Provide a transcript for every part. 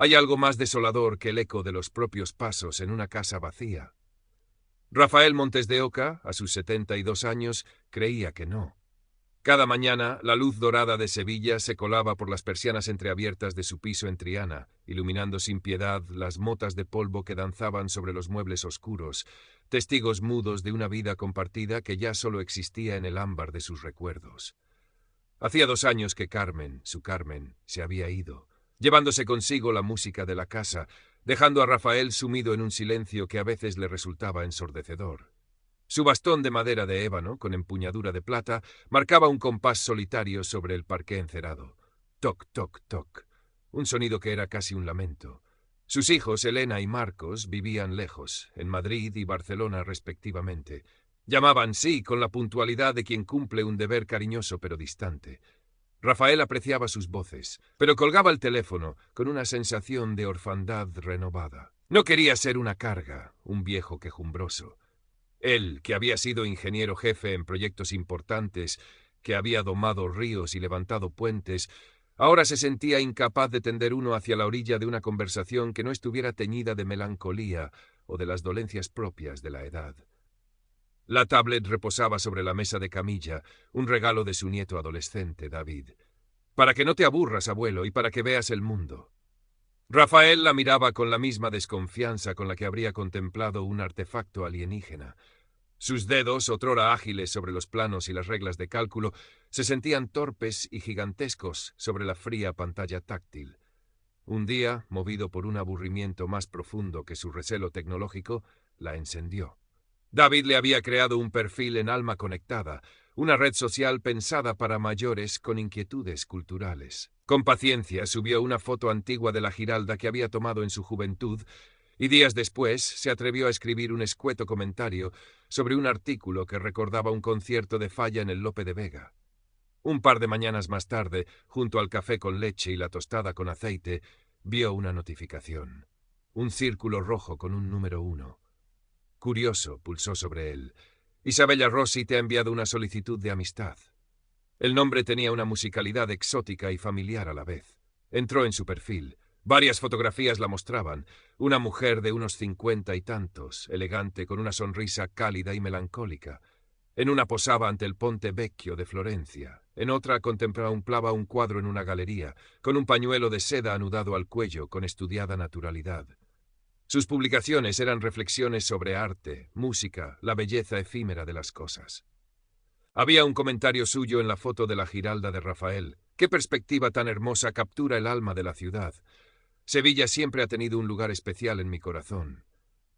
Hay algo más desolador que el eco de los propios pasos en una casa vacía. Rafael Montes de Oca, a sus 72 años, creía que no. Cada mañana, la luz dorada de Sevilla se colaba por las persianas entreabiertas de su piso en Triana, iluminando sin piedad las motas de polvo que danzaban sobre los muebles oscuros, testigos mudos de una vida compartida que ya solo existía en el ámbar de sus recuerdos. Hacía 2 años que Carmen, su Carmen, se había ido, llevándose consigo la música de la casa, dejando a Rafael sumido en un silencio que a veces le resultaba ensordecedor. Su bastón de madera de ébano, con empuñadura de plata, marcaba un compás solitario sobre el parqué encerado. Toc, toc, toc. Un sonido que era casi un lamento. Sus hijos, Elena y Marcos, vivían lejos, en Madrid y Barcelona respectivamente. Llamaban, sí, con la puntualidad de quien cumple un deber cariñoso pero distante. Rafael apreciaba sus voces, pero colgaba el teléfono con una sensación de orfandad renovada. No quería ser una carga, un viejo quejumbroso. Él, que había sido ingeniero jefe en proyectos importantes, que había domado ríos y levantado puentes, ahora se sentía incapaz de tender uno hacia la orilla de una conversación que no estuviera teñida de melancolía o de las dolencias propias de la edad. La tablet reposaba sobre la mesa de camilla, un regalo de su nieto adolescente, David. Para que no te aburras, abuelo, y para que veas el mundo. Rafael la miraba con la misma desconfianza con la que habría contemplado un artefacto alienígena. Sus dedos, otrora ágiles sobre los planos y las reglas de cálculo, se sentían torpes y gigantescos sobre la fría pantalla táctil. Un día, movido por un aburrimiento más profundo que su recelo tecnológico, la encendió. David le había creado un perfil en Alma Conectada, una red social pensada para mayores con inquietudes culturales. Con paciencia subió una foto antigua de la Giralda que había tomado en su juventud y días después se atrevió a escribir un escueto comentario sobre un artículo que recordaba un concierto de Falla en el Lope de Vega. Un par de mañanas más tarde, junto al café con leche y la tostada con aceite, vio una notificación. Un círculo rojo con un número 1. Curioso, pulsó sobre él. Isabella Rossi te ha enviado una solicitud de amistad. El nombre tenía una musicalidad exótica y familiar a la vez. Entró en su perfil. Varias fotografías la mostraban. Una mujer de unos 50 y tantos, elegante, con una sonrisa cálida y melancólica. En una posaba ante el Ponte Vecchio de Florencia. En otra contemplaba un cuadro en una galería, con un pañuelo de seda anudado al cuello con estudiada naturalidad. Sus publicaciones eran reflexiones sobre arte, música, la belleza efímera de las cosas. Había un comentario suyo en la foto de la Giralda de Rafael. ¡Qué perspectiva tan hermosa captura el alma de la ciudad! Sevilla siempre ha tenido un lugar especial en mi corazón.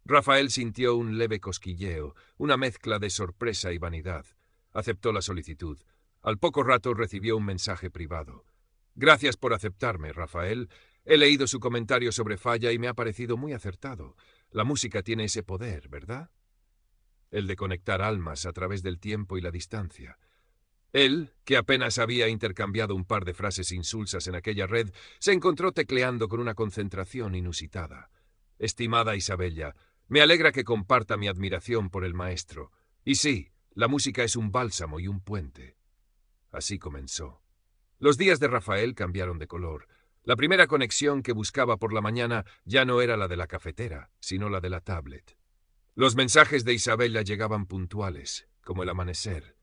Rafael sintió un leve cosquilleo, una mezcla de sorpresa y vanidad. Aceptó la solicitud. Al poco rato recibió un mensaje privado. Gracias por aceptarme, Rafael. He leído su comentario sobre Falla y me ha parecido muy acertado. La música tiene ese poder, ¿verdad? El de conectar almas a través del tiempo y la distancia. Él, que apenas había intercambiado un par de frases insulsas en aquella red, se encontró tecleando con una concentración inusitada. Estimada Isabella, me alegra que comparta mi admiración por el maestro. Y sí, la música es un bálsamo y un puente. Así comenzó. Los días de Rafael cambiaron de color. La primera conexión que buscaba por la mañana ya no era la de la cafetera, sino la de la tablet. Los mensajes de Isabella llegaban puntuales, como el amanecer.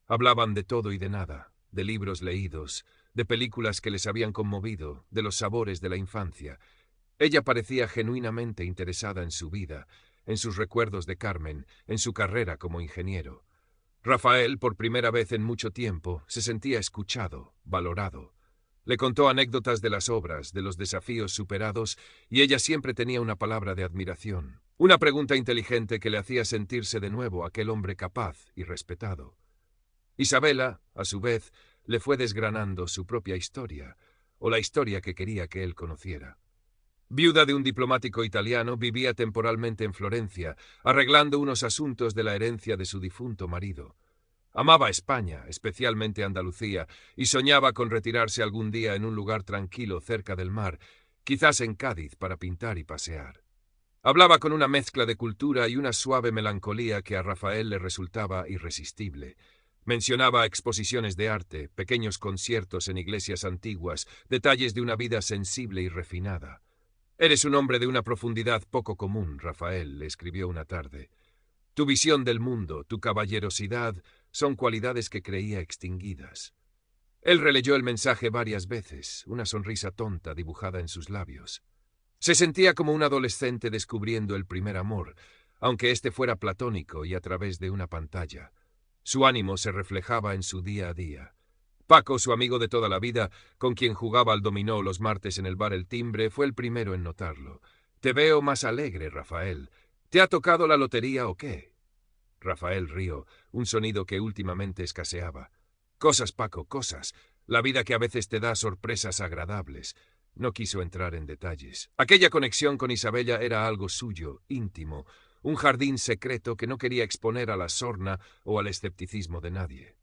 Hablaban de todo y de nada, de libros leídos, de películas que les habían conmovido, de los sabores de la infancia. Ella parecía genuinamente interesada en su vida, en sus recuerdos de Carmen, en su carrera como ingeniero. Rafael, por primera vez en mucho tiempo, se sentía escuchado, valorado. Le contó anécdotas de las obras, de los desafíos superados, y ella siempre tenía una palabra de admiración, una pregunta inteligente que le hacía sentirse de nuevo aquel hombre capaz y respetado. Isabela, a su vez, le fue desgranando su propia historia, o la historia que quería que él conociera. Viuda de un diplomático italiano, vivía temporalmente en Florencia, arreglando unos asuntos de la herencia de su difunto marido. Amaba España, especialmente Andalucía, y soñaba con retirarse algún día en un lugar tranquilo cerca del mar, quizás en Cádiz para pintar y pasear. Hablaba con una mezcla de cultura y una suave melancolía que a Rafael le resultaba irresistible. Mencionaba exposiciones de arte, pequeños conciertos en iglesias antiguas, detalles de una vida sensible y refinada. Eres un hombre de una profundidad poco común, Rafael, le escribió una tarde. Tu visión del mundo, tu caballerosidad, son cualidades que creía extinguidas. Él releyó el mensaje varias veces, una sonrisa tonta dibujada en sus labios. Se sentía como un adolescente descubriendo el primer amor, aunque éste fuera platónico y a través de una pantalla. Su ánimo se reflejaba en su día a día. Paco, su amigo de toda la vida, con quien jugaba al dominó los martes en el bar El Timbre, fue el primero en notarlo. «Te veo más alegre, Rafael. ¿Te ha tocado la lotería o qué?» Rafael rió, un sonido que últimamente escaseaba. «Cosas, Paco, cosas. La vida que a veces te da sorpresas agradables». No quiso entrar en detalles. Aquella conexión con Isabella era algo suyo, íntimo, un jardín secreto que no quería exponer a la sorna o al escepticismo de nadie.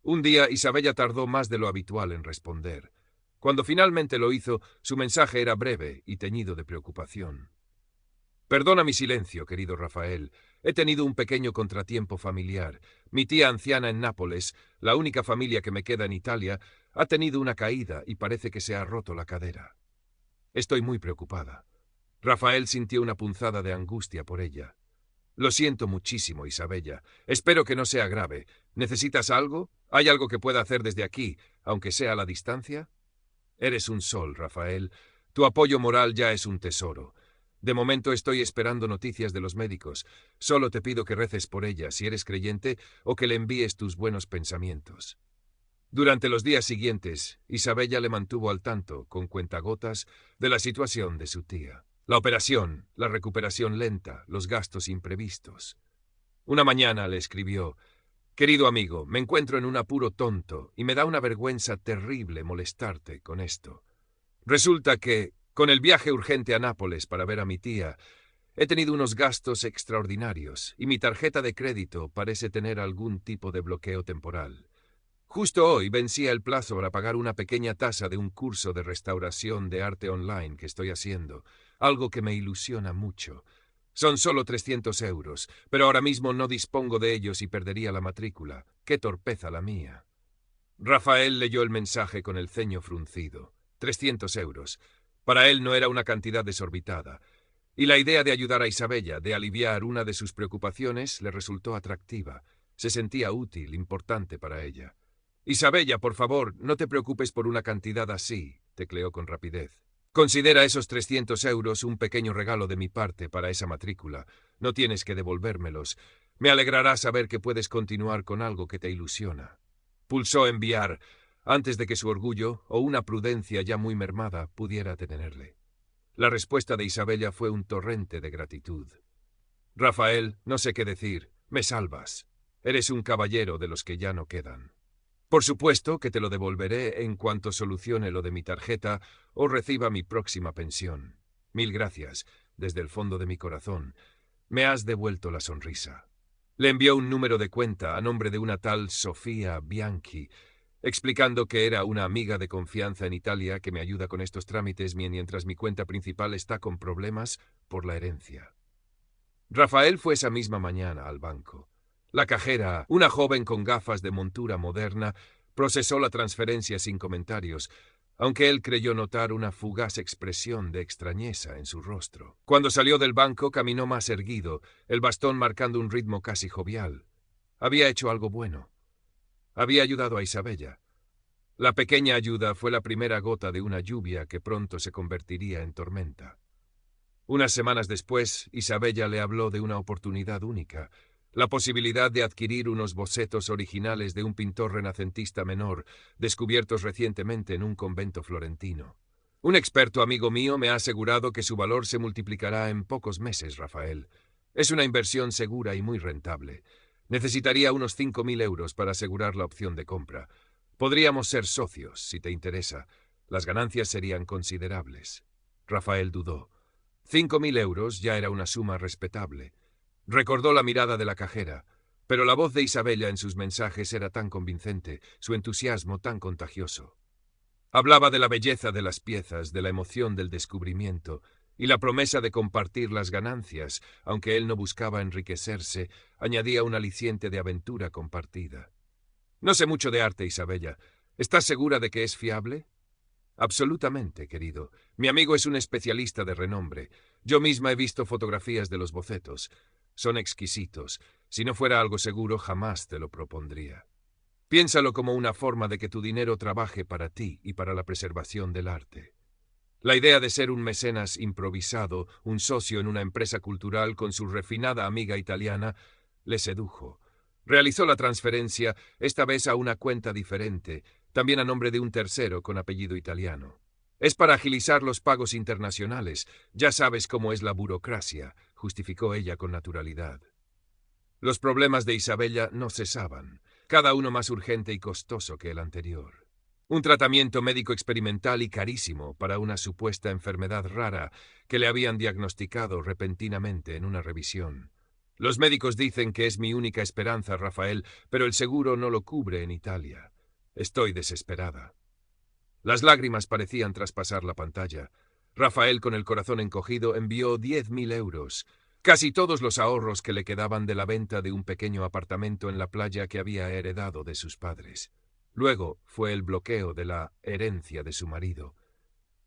Un día Isabella tardó más de lo habitual en responder. Cuando finalmente lo hizo, su mensaje era breve y teñido de preocupación. «Perdona mi silencio, querido Rafael. He tenido un pequeño contratiempo familiar. Mi tía anciana en Nápoles, la única familia que me queda en Italia, ha tenido una caída y parece que se ha roto la cadera. Estoy muy preocupada». Rafael sintió una punzada de angustia por ella. «Lo siento muchísimo, Isabella. Espero que no sea grave. ¿Necesitas algo? ¿Hay algo que pueda hacer desde aquí, aunque sea a la distancia?» «Eres un sol, Rafael. Tu apoyo moral ya es un tesoro. De momento estoy esperando noticias de los médicos. Solo te pido que reces por ella, si eres creyente, o que le envíes tus buenos pensamientos». Durante los días siguientes, Isabella le mantuvo al tanto, con cuentagotas, de la situación de su tía. La operación, la recuperación lenta, los gastos imprevistos. Una mañana le escribió: «Querido amigo, me encuentro en un apuro tonto y me da una vergüenza terrible molestarte con esto. Resulta que, con el viaje urgente a Nápoles para ver a mi tía, he tenido unos gastos extraordinarios y mi tarjeta de crédito parece tener algún tipo de bloqueo temporal. Justo hoy vencía el plazo para pagar una pequeña tasa de un curso de restauración de arte online que estoy haciendo, algo que me ilusiona mucho. Son solo 300 euros, pero ahora mismo no dispongo de ellos y perdería la matrícula. ¡Qué torpeza la mía!». Rafael leyó el mensaje con el ceño fruncido. 300 euros. Para él no era una cantidad desorbitada. Y la idea de ayudar a Isabella, de aliviar una de sus preocupaciones, le resultó atractiva. Se sentía útil, importante para ella. «Isabella, por favor, no te preocupes por una cantidad así», tecleó con rapidez. «Considera esos 300 euros un pequeño regalo de mi parte para esa matrícula. No tienes que devolvérmelos. Me alegrará saber que puedes continuar con algo que te ilusiona». Pulsó enviar, antes de que su orgullo, o una prudencia ya muy mermada, pudiera detenerle. La respuesta de Isabella fue un torrente de gratitud. «Rafael, no sé qué decir. Me salvas. Eres un caballero de los que ya no quedan. Por supuesto que te lo devolveré en cuanto solucione lo de mi tarjeta o reciba mi próxima pensión. Mil gracias, desde el fondo de mi corazón. Me has devuelto la sonrisa». Le envió un número de cuenta a nombre de una tal Sofía Bianchi, explicando que era una amiga de confianza en Italia que me ayuda con estos trámites mientras mi cuenta principal está con problemas por la herencia. Rafael fue esa misma mañana al banco. La cajera, una joven con gafas de montura moderna, procesó la transferencia sin comentarios, aunque él creyó notar una fugaz expresión de extrañeza en su rostro. Cuando salió del banco caminó más erguido, el bastón marcando un ritmo casi jovial. Había hecho algo bueno. Había ayudado a Isabella. La pequeña ayuda fue la primera gota de una lluvia que pronto se convertiría en tormenta. Unas semanas después, Isabella le habló de una oportunidad única, la posibilidad de adquirir unos bocetos originales de un pintor renacentista menor, descubiertos recientemente en un convento florentino. «Un experto amigo mío me ha asegurado que su valor se multiplicará en pocos meses, Rafael. Es una inversión segura y muy rentable. Necesitaría unos 5.000 euros para asegurar la opción de compra. Podríamos ser socios, si te interesa. Las ganancias serían considerables». Rafael dudó. 5.000 euros ya era una suma respetable. Recordó la mirada de la cajera, pero la voz de Isabella en sus mensajes era tan convincente, su entusiasmo tan contagioso. Hablaba de la belleza de las piezas, de la emoción del descubrimiento y la promesa de compartir las ganancias, aunque él no buscaba enriquecerse, añadía un aliciente de aventura compartida. «No sé mucho de arte, Isabella. ¿Estás segura de que es fiable?». Absolutamente, querido. Mi amigo es un especialista de renombre. Yo misma he visto fotografías de los bocetos. Son exquisitos. Si no fuera algo seguro, jamás te lo propondría. Piénsalo como una forma de que tu dinero trabaje para ti y para la preservación del arte. La idea de ser un mecenas improvisado, un socio en una empresa cultural con su refinada amiga italiana, le sedujo. Realizó la transferencia, esta vez a una cuenta diferente, también a nombre de un tercero con apellido italiano. Es para agilizar los pagos internacionales. Ya sabes cómo es la burocracia, justificó ella con naturalidad. Los problemas de Isabella no cesaban, cada uno más urgente y costoso que el anterior. Un tratamiento médico experimental y carísimo para una supuesta enfermedad rara que le habían diagnosticado repentinamente en una revisión. Los médicos dicen que es mi única esperanza, Rafael, pero el seguro no lo cubre en Italia. Estoy desesperada. Las lágrimas parecían traspasar la pantalla. Rafael, con el corazón encogido, envió 10.000 euros, casi todos los ahorros que le quedaban de la venta de un pequeño apartamento en la playa que había heredado de sus padres. Luego fue el bloqueo de la herencia de su marido.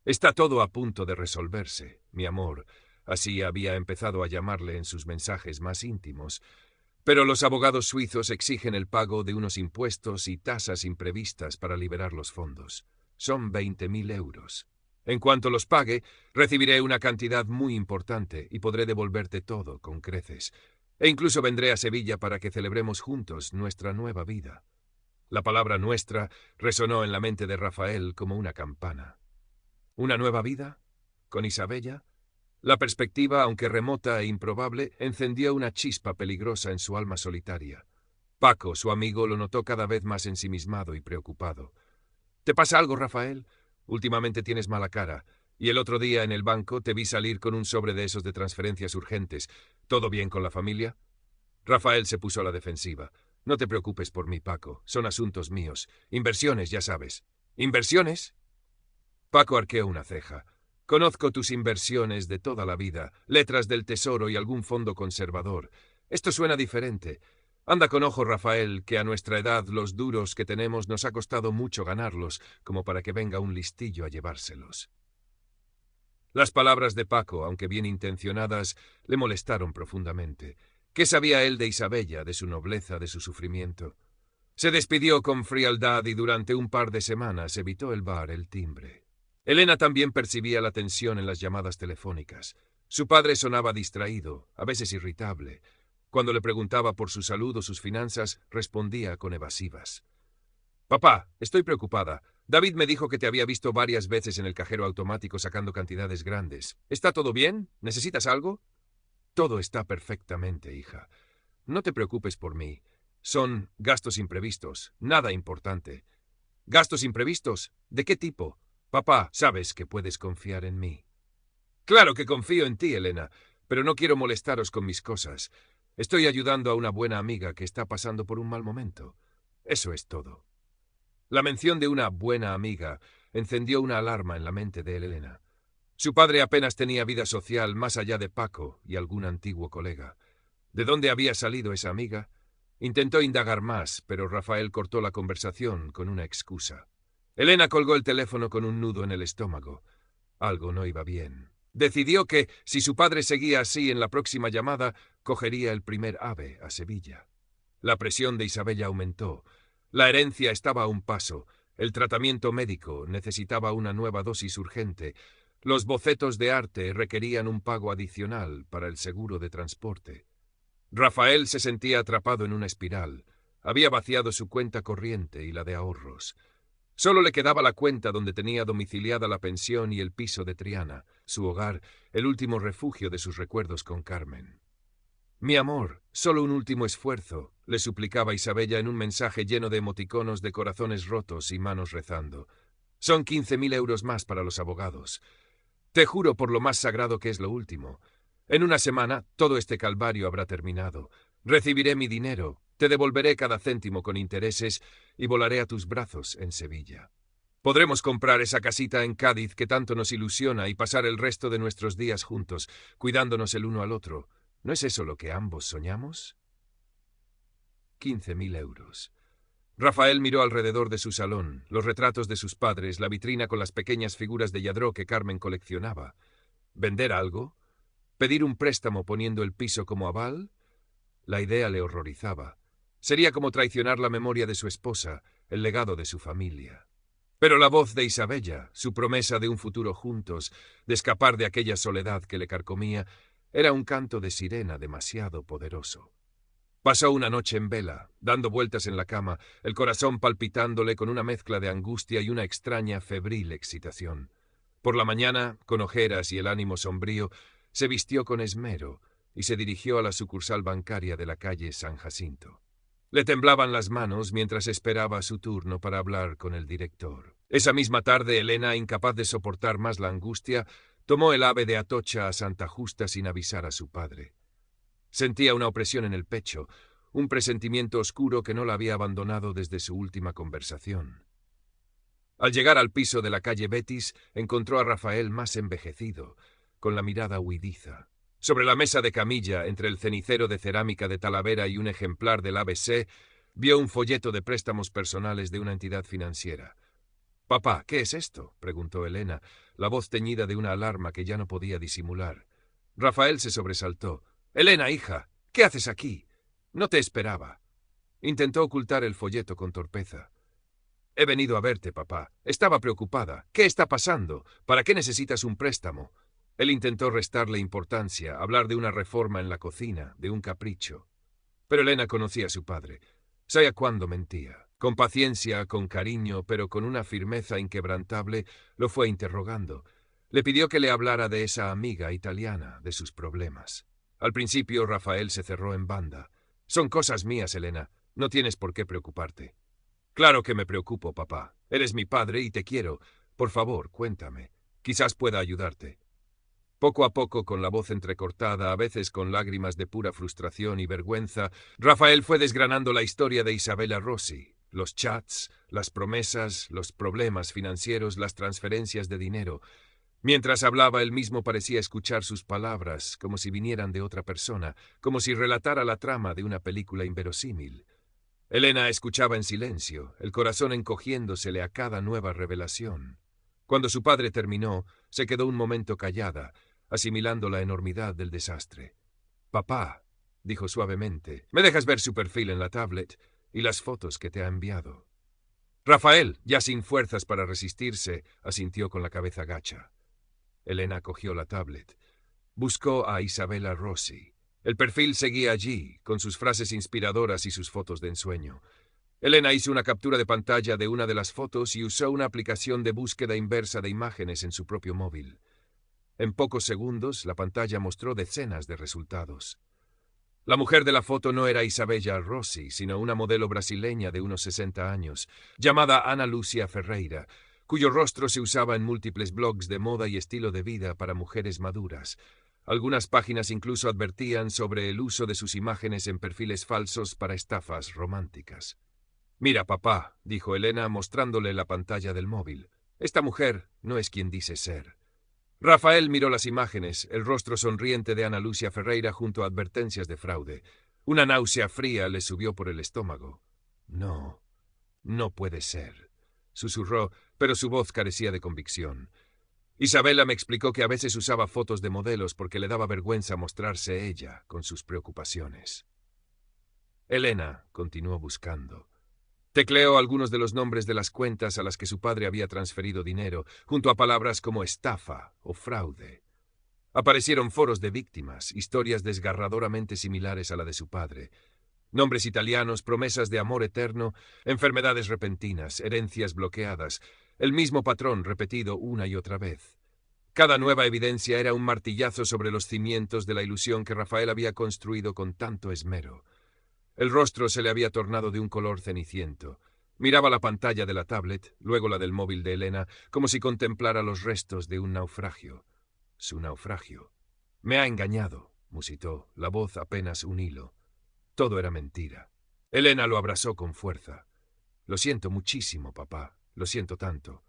Está todo a punto de resolverse, mi amor, así había empezado a llamarle en sus mensajes más íntimos, pero los abogados suizos exigen el pago de unos impuestos y tasas imprevistas para liberar los fondos. Son 20.000 euros. En cuanto los pague, recibiré una cantidad muy importante y podré devolverte todo con creces. E incluso vendré a Sevilla para que celebremos juntos nuestra nueva vida. La palabra nuestra resonó en la mente de Rafael como una campana. ¿Una nueva vida? ¿Con Isabella? La perspectiva, aunque remota e improbable, encendió una chispa peligrosa en su alma solitaria. Paco, su amigo, lo notó cada vez más ensimismado y preocupado. ¿Te pasa algo, Rafael? Últimamente tienes mala cara, y el otro día en el banco te vi salir con un sobre de esos de transferencias urgentes. ¿Todo bien con la familia? Rafael se puso a la defensiva. No te preocupes por mí, Paco. Son asuntos míos. Inversiones, ya sabes. ¿Inversiones? Paco arqueó una ceja. Conozco tus inversiones de toda la vida, letras del tesoro y algún fondo conservador. Esto suena diferente. Anda con ojo, Rafael, que a nuestra edad los duros que tenemos nos ha costado mucho ganarlos, como para que venga un listillo a llevárselos. Las palabras de Paco, aunque bien intencionadas, le molestaron profundamente. ¿Qué sabía él de Isabella, de su nobleza, de su sufrimiento? Se despidió con frialdad y durante un par de semanas evitó el bar, el timbre. Elena también percibía la tensión en las llamadas telefónicas. Su padre sonaba distraído, a veces irritable. Cuando le preguntaba por su salud o sus finanzas, respondía con evasivas. «Papá, estoy preocupada. David me dijo que te había visto varias veces en el cajero automático sacando cantidades grandes. ¿Está todo bien? ¿Necesitas algo?» «Todo está perfectamente, hija. No te preocupes por mí. Son gastos imprevistos, nada importante». «¿Gastos imprevistos? ¿De qué tipo?» «Papá, sabes que puedes confiar en mí». «Claro que confío en ti, Elena, pero no quiero molestaros con mis cosas. Estoy ayudando a una buena amiga que está pasando por un mal momento. Eso es todo». La mención de una buena amiga encendió una alarma en la mente de Elena. Su padre apenas tenía vida social más allá de Paco y algún antiguo colega. ¿De dónde había salido esa amiga? Intentó indagar más, pero Rafael cortó la conversación con una excusa. Elena colgó el teléfono con un nudo en el estómago. Algo no iba bien. Decidió que, si su padre seguía así en la próxima llamada, cogería el primer AVE a Sevilla. La presión de Isabella aumentó. La herencia estaba a un paso. El tratamiento médico necesitaba una nueva dosis urgente. Los bocetos de arte requerían un pago adicional para el seguro de transporte. Rafael se sentía atrapado en una espiral. Había vaciado su cuenta corriente y la de ahorros. Solo le quedaba la cuenta donde tenía domiciliada la pensión y el piso de Triana, su hogar, el último refugio de sus recuerdos con Carmen. «Mi amor, solo un último esfuerzo», le suplicaba Isabella en un mensaje lleno de emoticonos de corazones rotos y manos rezando. «Son 15.000 euros más para los abogados. Te juro por lo más sagrado que es lo último. En una semana todo este calvario habrá terminado. Recibiré mi dinero, te devolveré cada céntimo con intereses y volaré a tus brazos en Sevilla. Podremos comprar esa casita en Cádiz que tanto nos ilusiona y pasar el resto de nuestros días juntos, cuidándonos el uno al otro. ¿No es eso lo que ambos soñamos?» 15.000 euros. Rafael miró alrededor de su salón, los retratos de sus padres, la vitrina con las pequeñas figuras de Lladró que Carmen coleccionaba. ¿Vender algo? ¿Pedir un préstamo poniendo el piso como aval? La idea le horrorizaba. Sería como traicionar la memoria de su esposa, el legado de su familia. Pero la voz de Isabella, su promesa de un futuro juntos, de escapar de aquella soledad que le carcomía, era un canto de sirena demasiado poderoso. Pasó una noche en vela, dando vueltas en la cama, el corazón palpitándole con una mezcla de angustia y una extraña, febril excitación. Por la mañana, con ojeras y el ánimo sombrío, se vistió con esmero y se dirigió a la sucursal bancaria de la calle San Jacinto. Le temblaban las manos mientras esperaba su turno para hablar con el director. Esa misma tarde, Elena, incapaz de soportar más la angustia, tomó el AVE de Atocha a Santa Justa sin avisar a su padre. Sentía una opresión en el pecho, un presentimiento oscuro que no la había abandonado desde su última conversación. Al llegar al piso de la calle Betis, encontró a Rafael más envejecido, con la mirada huidiza. Sobre la mesa de camilla, entre el cenicero de cerámica de Talavera y un ejemplar del ABC, vio un folleto de préstamos personales de una entidad financiera. «Papá, ¿qué es esto?», preguntó Elena, la voz teñida de una alarma que ya no podía disimular. Rafael se sobresaltó. «Elena, hija, ¿qué haces aquí? No te esperaba». Intentó ocultar el folleto con torpeza. «He venido a verte, papá. Estaba preocupada. ¿Qué está pasando? ¿Para qué necesitas un préstamo?» Él intentó restarle importancia, hablar de una reforma en la cocina, de un capricho. Pero Elena conocía a su padre. Sabía cuándo mentía. Con paciencia, con cariño, pero con una firmeza inquebrantable, lo fue interrogando. Le pidió que le hablara de esa amiga italiana, de sus problemas. Al principio, Rafael se cerró en banda. «Son cosas mías, Elena. No tienes por qué preocuparte». «Claro que me preocupo, papá. Eres mi padre y te quiero. Por favor, cuéntame. Quizás pueda ayudarte». Poco a poco, con la voz entrecortada, a veces con lágrimas de pura frustración y vergüenza, Rafael fue desgranando la historia de Isabella Rossi, los chats, las promesas, los problemas financieros, las transferencias de dinero. Mientras hablaba, él mismo parecía escuchar sus palabras, como si vinieran de otra persona, como si relatara la trama de una película inverosímil. Elena escuchaba en silencio, el corazón encogiéndosele a cada nueva revelación. Cuando su padre terminó, se quedó un momento callada, asimilando la enormidad del desastre. «Papá», dijo suavemente, «¿me dejas ver su perfil en la tablet y las fotos que te ha enviado?» Rafael, ya sin fuerzas para resistirse, asintió con la cabeza gacha. Elena cogió la tablet. Buscó a Isabella Rossi. El perfil seguía allí, con sus frases inspiradoras y sus fotos de ensueño. Elena hizo una captura de pantalla de una de las fotos y usó una aplicación de búsqueda inversa de imágenes en su propio móvil. En pocos segundos, la pantalla mostró decenas de resultados. La mujer de la foto no era Isabella Rossi, sino una modelo brasileña de unos 60 años, llamada Ana Lucia Ferreira, cuyo rostro se usaba en múltiples blogs de moda y estilo de vida para mujeres maduras. Algunas páginas incluso advertían sobre el uso de sus imágenes en perfiles falsos para estafas románticas. «Mira, papá», dijo Elena, mostrándole la pantalla del móvil. «Esta mujer no es quien dice ser». Rafael miró las imágenes, el rostro sonriente de Ana Lucia Ferreira junto a advertencias de fraude. Una náusea fría le subió por el estómago. «No, no puede ser», susurró, pero su voz carecía de convicción. «Isabella me explicó que a veces usaba fotos de modelos porque le daba vergüenza mostrarse ella con sus preocupaciones». Elena continuó buscando. Tecleó algunos de los nombres de las cuentas a las que su padre había transferido dinero, junto a palabras como estafa o fraude. Aparecieron foros de víctimas, historias desgarradoramente similares a la de su padre. Nombres italianos, promesas de amor eterno, enfermedades repentinas, herencias bloqueadas, el mismo patrón repetido una y otra vez. Cada nueva evidencia era un martillazo sobre los cimientos de la ilusión que Rafael había construido con tanto esmero. El rostro se le había tornado de un color ceniciento. Miraba la pantalla de la tablet, luego la del móvil de Elena, como si contemplara los restos de un naufragio. Su naufragio. «Me ha engañado», musitó, la voz apenas un hilo. Todo era mentira. Elena lo abrazó con fuerza. «Lo siento muchísimo, papá. Lo siento tanto».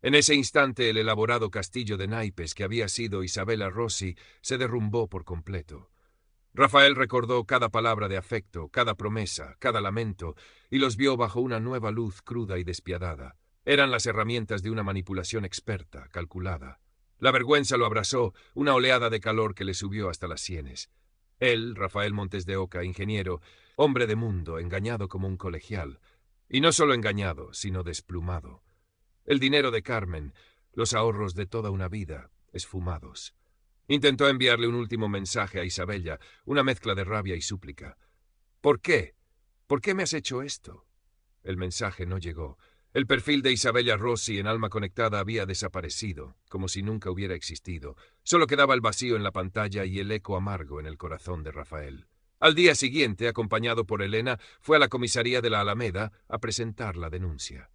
En ese instante el elaborado castillo de naipes que había sido Isabella Rossi se derrumbó por completo. Rafael recordó cada palabra de afecto, cada promesa, cada lamento, y los vio bajo una nueva luz cruda y despiadada. Eran las herramientas de una manipulación experta, calculada. La vergüenza lo abrazó, una oleada de calor que le subió hasta las sienes. Él, Rafael Montes de Oca, ingeniero, hombre de mundo, engañado como un colegial. Y no solo engañado, sino desplumado. El dinero de Carmen, los ahorros de toda una vida, esfumados. Intentó enviarle un último mensaje a Isabella, una mezcla de rabia y súplica. ¿Por qué? ¿Por qué me has hecho esto? El mensaje no llegó. El perfil de Isabella Rossi en Alma Conectada había desaparecido, como si nunca hubiera existido. Solo quedaba el vacío en la pantalla y el eco amargo en el corazón de Rafael. Al día siguiente, acompañado por Elena, fue a la comisaría de la Alameda a presentar la denuncia.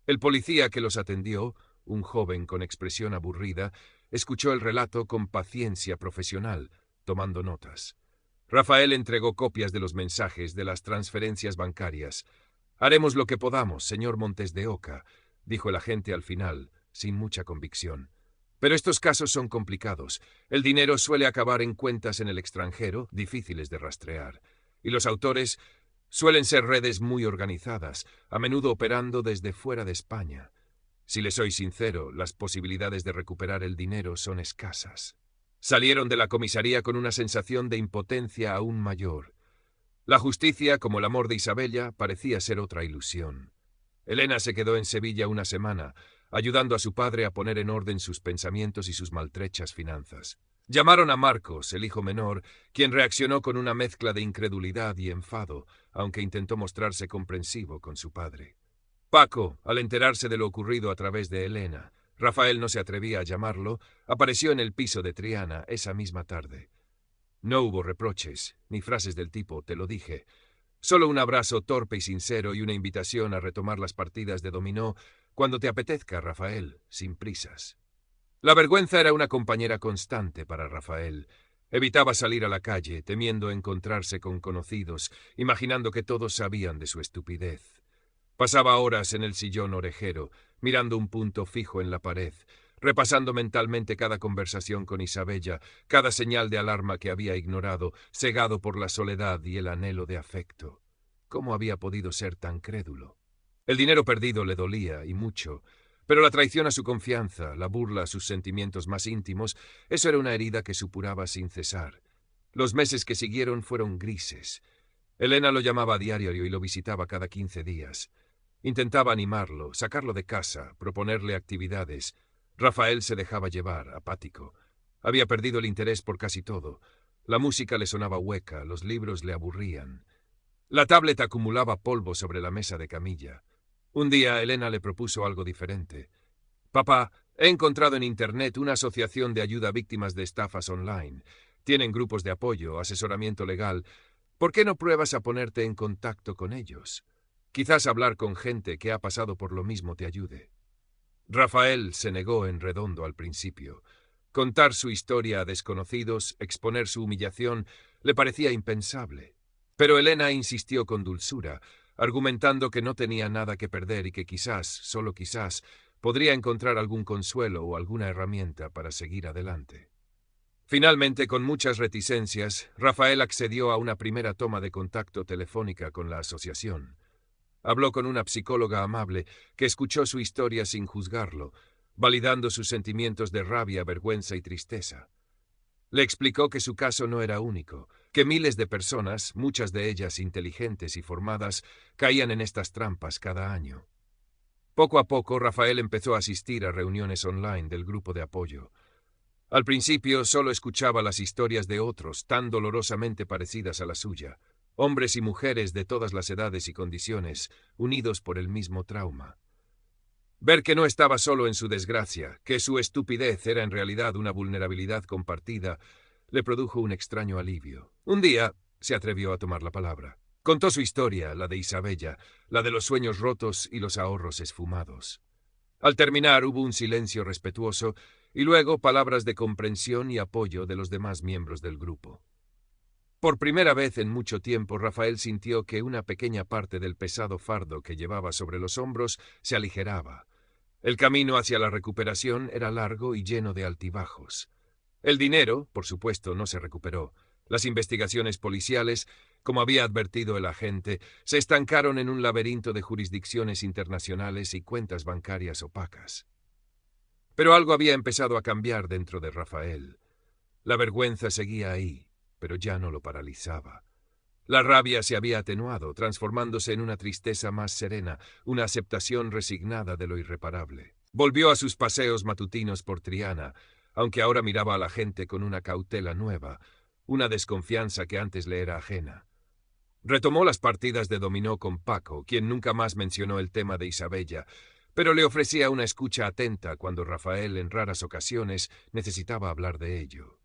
El policía que los atendió, un joven con expresión aburrida, escuchó el relato con paciencia profesional, tomando notas. Rafael entregó copias de los mensajes, de las transferencias bancarias. «Haremos lo que podamos, señor Montes de Oca», dijo el agente al final, sin mucha convicción. «Pero estos casos son complicados. El dinero suele acabar en cuentas en el extranjero, difíciles de rastrear. Y los autores suelen ser redes muy organizadas, a menudo operando desde fuera de España. Si le soy sincero, las posibilidades de recuperar el dinero son escasas». Salieron de la comisaría con una sensación de impotencia aún mayor. La justicia, como el amor de Isabella, parecía ser otra ilusión. Elena se quedó en Sevilla una semana, ayudando a su padre a poner en orden sus pensamientos y sus maltrechas finanzas. Llamaron a Marcos, el hijo menor, quien reaccionó con una mezcla de incredulidad y enfado, aunque intentó mostrarse comprensivo con su padre. Paco, al enterarse de lo ocurrido a través de Elena, Rafael no se atrevía a llamarlo, apareció en el piso de Triana esa misma tarde. No hubo reproches, ni frases del tipo «te lo dije». Solo un abrazo torpe y sincero y una invitación a retomar las partidas de dominó cuando te apetezca, Rafael, sin prisas. La vergüenza era una compañera constante para Rafael. Evitaba salir a la calle, temiendo encontrarse con conocidos, imaginando que todos sabían de su estupidez. Pasaba horas en el sillón orejero, mirando un punto fijo en la pared, repasando mentalmente cada conversación con Isabella, cada señal de alarma que había ignorado, cegado por la soledad y el anhelo de afecto. ¿Cómo había podido ser tan crédulo? El dinero perdido le dolía, y mucho, pero la traición a su confianza, la burla a sus sentimientos más íntimos, eso era una herida que supuraba sin cesar. Los meses que siguieron fueron grises. Elena lo llamaba a diario y lo visitaba cada 15 días. Intentaba animarlo, sacarlo de casa, proponerle actividades. Rafael se dejaba llevar, apático. Había perdido el interés por casi todo. La música le sonaba hueca, los libros le aburrían. La tablet acumulaba polvo sobre la mesa de camilla. Un día Elena le propuso algo diferente. «Papá, he encontrado en Internet una asociación de ayuda a víctimas de estafas online. Tienen grupos de apoyo, asesoramiento legal. ¿Por qué no pruebas a ponerte en contacto con ellos? Quizás hablar con gente que ha pasado por lo mismo te ayude». Rafael se negó en redondo al principio. Contar su historia a desconocidos, exponer su humillación, le parecía impensable. Pero Elena insistió con dulzura, argumentando que no tenía nada que perder y que quizás, solo quizás, podría encontrar algún consuelo o alguna herramienta para seguir adelante. Finalmente, con muchas reticencias, Rafael accedió a una primera toma de contacto telefónica con la asociación. Habló con una psicóloga amable que escuchó su historia sin juzgarlo, validando sus sentimientos de rabia, vergüenza y tristeza. Le explicó que su caso no era único, que miles de personas, muchas de ellas inteligentes y formadas, caían en estas trampas cada año. Poco a poco, Rafael empezó a asistir a reuniones online del grupo de apoyo. Al principio solo escuchaba las historias de otros, tan dolorosamente parecidas a la suya. Hombres y mujeres de todas las edades y condiciones, unidos por el mismo trauma. Ver que no estaba solo en su desgracia, que su estupidez era en realidad una vulnerabilidad compartida, le produjo un extraño alivio. Un día se atrevió a tomar la palabra. Contó su historia, la de Isabella, la de los sueños rotos y los ahorros esfumados. Al terminar hubo un silencio respetuoso y luego palabras de comprensión y apoyo de los demás miembros del grupo. Por primera vez en mucho tiempo, Rafael sintió que una pequeña parte del pesado fardo que llevaba sobre los hombros se aligeraba. El camino hacia la recuperación era largo y lleno de altibajos. El dinero, por supuesto, no se recuperó. Las investigaciones policiales, como había advertido el agente, se estancaron en un laberinto de jurisdicciones internacionales y cuentas bancarias opacas. Pero algo había empezado a cambiar dentro de Rafael. La vergüenza seguía ahí, pero ya no lo paralizaba. La rabia se había atenuado, transformándose en una tristeza más serena, una aceptación resignada de lo irreparable. Volvió a sus paseos matutinos por Triana, aunque ahora miraba a la gente con una cautela nueva, una desconfianza que antes le era ajena. Retomó las partidas de dominó con Paco, quien nunca más mencionó el tema de Isabella, pero le ofrecía una escucha atenta cuando Rafael en raras ocasiones necesitaba hablar de ello.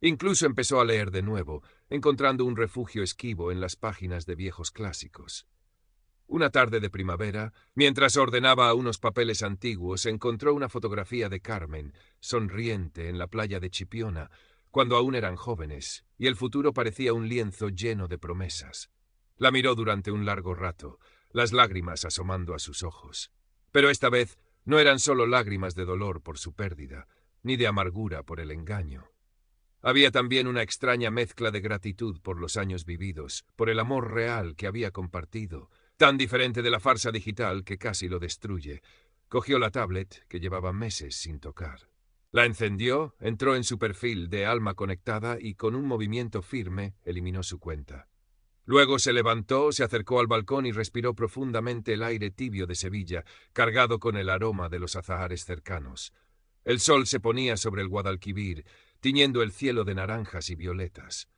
Incluso empezó a leer de nuevo, encontrando un refugio esquivo en las páginas de viejos clásicos. Una tarde de primavera, mientras ordenaba unos papeles antiguos, encontró una fotografía de Carmen, sonriente en la playa de Chipiona, cuando aún eran jóvenes, y el futuro parecía un lienzo lleno de promesas. La miró durante un largo rato, las lágrimas asomando a sus ojos. Pero esta vez no eran solo lágrimas de dolor por su pérdida, ni de amargura por el engaño. Había también una extraña mezcla de gratitud por los años vividos, por el amor real que había compartido, tan diferente de la farsa digital que casi lo destruye. Cogió la tablet, que llevaba meses sin tocar. La encendió, entró en su perfil de alma conectada y con un movimiento firme eliminó su cuenta. Luego se levantó, se acercó al balcón y respiró profundamente el aire tibio de Sevilla, cargado con el aroma de los azahares cercanos. El sol se ponía sobre el Guadalquivir, tiñendo el cielo de naranjas y violetas.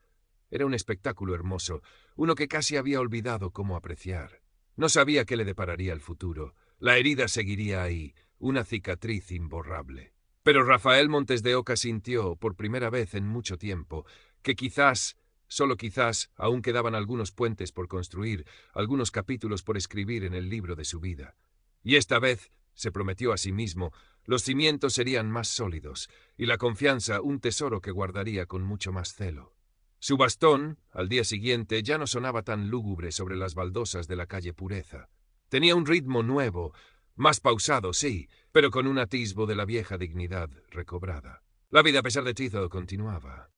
Era un espectáculo hermoso, uno que casi había olvidado cómo apreciar. No sabía qué le depararía el futuro. La herida seguiría ahí, una cicatriz imborrable. Pero Rafael Montes de Oca sintió, por primera vez en mucho tiempo, que quizás, solo quizás, aún quedaban algunos puentes por construir, algunos capítulos por escribir en el libro de su vida. Y esta vez, se prometió a sí mismo, los cimientos serían más sólidos, y la confianza un tesoro que guardaría con mucho más celo. Su bastón, al día siguiente, ya no sonaba tan lúgubre sobre las baldosas de la calle Pureza. Tenía un ritmo nuevo, más pausado, sí, pero con un atisbo de la vieja dignidad recobrada. La vida a pesar de todo continuaba.